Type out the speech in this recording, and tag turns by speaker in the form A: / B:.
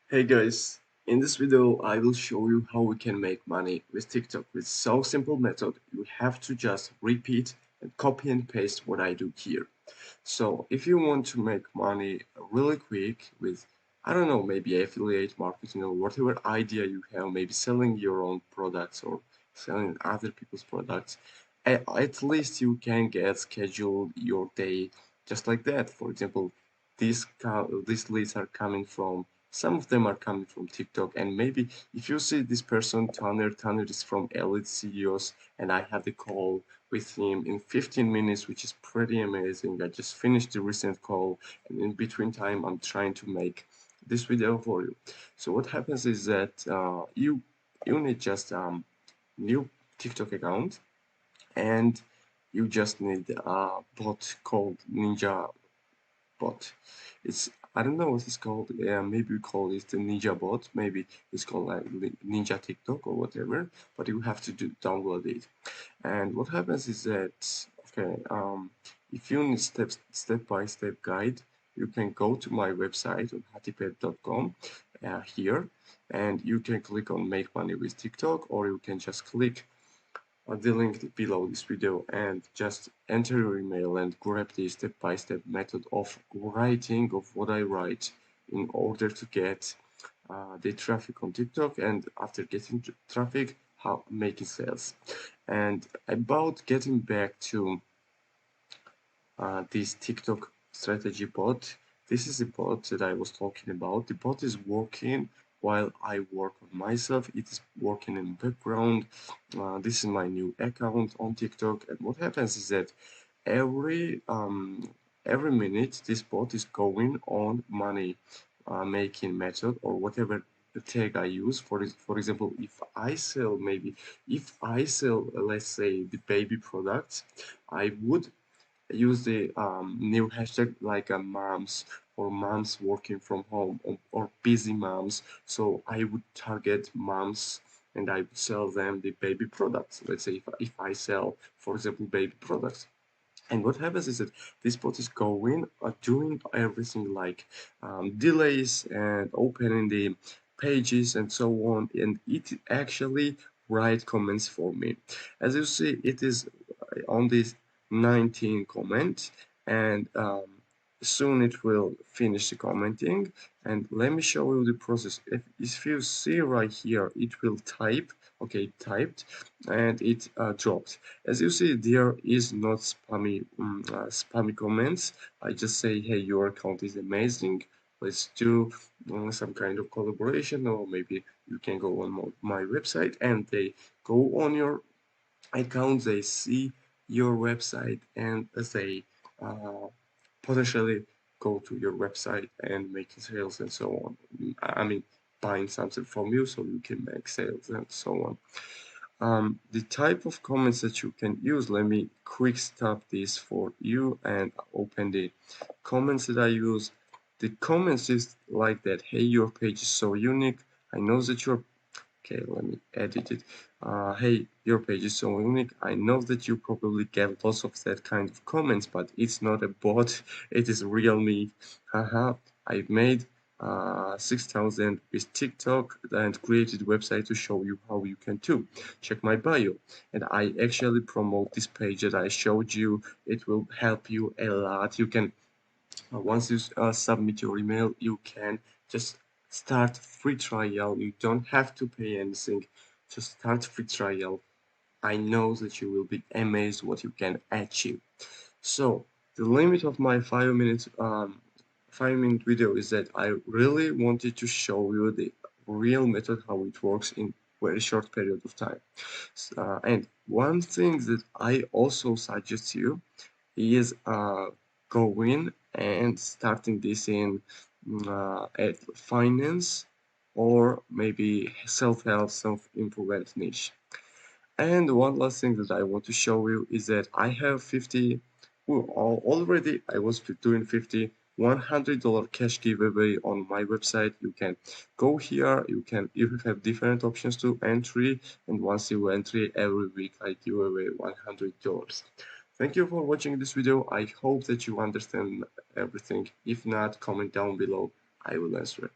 A: Hey guys, in this video I will show you how we can make money with TikTok with so simple method. You have to just repeat and copy and paste what I do here. So if you want to make money really quick with, I don't know, maybe affiliate marketing or whatever idea you have, maybe selling your own products or selling other people's products, at least you can get scheduled your day just like that. For example, these leads are coming from, some of them are coming from TikTok, and maybe if you see this person, Tanner is from Elite CEOs, and I had the call with him in 15 minutes, which is pretty amazing. I just finished the recent call, and in between time, I'm trying to make this video for you. So what happens is that you need just new TikTok account, and you just need a bot called Ninja bot. It's, I don't know what it's called. Maybe we call it the Ninja bot. Maybe it's called like Ninja TikTok or whatever. But you have to download it. And what happens is that, okay, if you need step by step guide, you can go to my website on hatipet.com here, and you can click on make money with TikTok, or you can just click the link below this video and just enter your email and grab the step-by-step method of writing of what I write in order to get the traffic on TikTok, and after getting traffic, how making sales. And about getting back to this TikTok strategy bot. This is the bot that I was talking about. The bot is working while I work on myself. It is working in background. This is my new account on TikTok, and what happens is that every um, every minute this bot is going on money making method or whatever the tag I use. For example, if I sell, let's say, the baby products, I would use the new hashtag like moms, or moms working from home, or busy moms. So I would target moms and I would sell them the baby products. Let's say if I sell, for example, baby products. And what happens is that this bot is going, doing everything like delays and opening the pages and so on, and it actually write comments for me. As you see, it is on this 19 comment, and soon it will finish the commenting. And let me show you the process. If you see right here, it will type. Okay, typed, and it dropped. As you see, there is not spammy comments. I just say, hey, your account is amazing. Let's do some kind of collaboration, or maybe you can go on my website, and they go on your account, they see your website, and they uh, potentially go to your website and make sales and so on. I mean, buying something from you so you can make sales and so on. The type of comments that you can use, let me quick stop this for you and open the comments that I use. The comments is like that, hey, your page is so unique. I know that you're, okay, let me edit it. Hey, your page is so unique. I know that you probably get lots of that kind of comments, but it's not a bot. It is real me. Haha, I've made 6,000 with TikTok and created a website to show you how you can too. Check my bio. And I actually promote this page that I showed you. It will help you a lot. You can, once you submit your email, you can just start free trial. You don't have to pay anything. Just start free trial. I know that you will be amazed what you can achieve. So the limit of my 5 minutes 5 minute video is that I really wanted to show you the real method how it works in very short period of time. And one thing that I also suggest you is going and starting this in at finance, or maybe self-help, self-improvement niche. And one last thing that I want to show you is that I have 50, well, already I was doing 50 $100 cash giveaway on my website. You can go here, you have different options to entry, and once you enter every week I give away $100. Thank you for watching this video. I hope that you understand everything. If not, comment down below. I will answer it.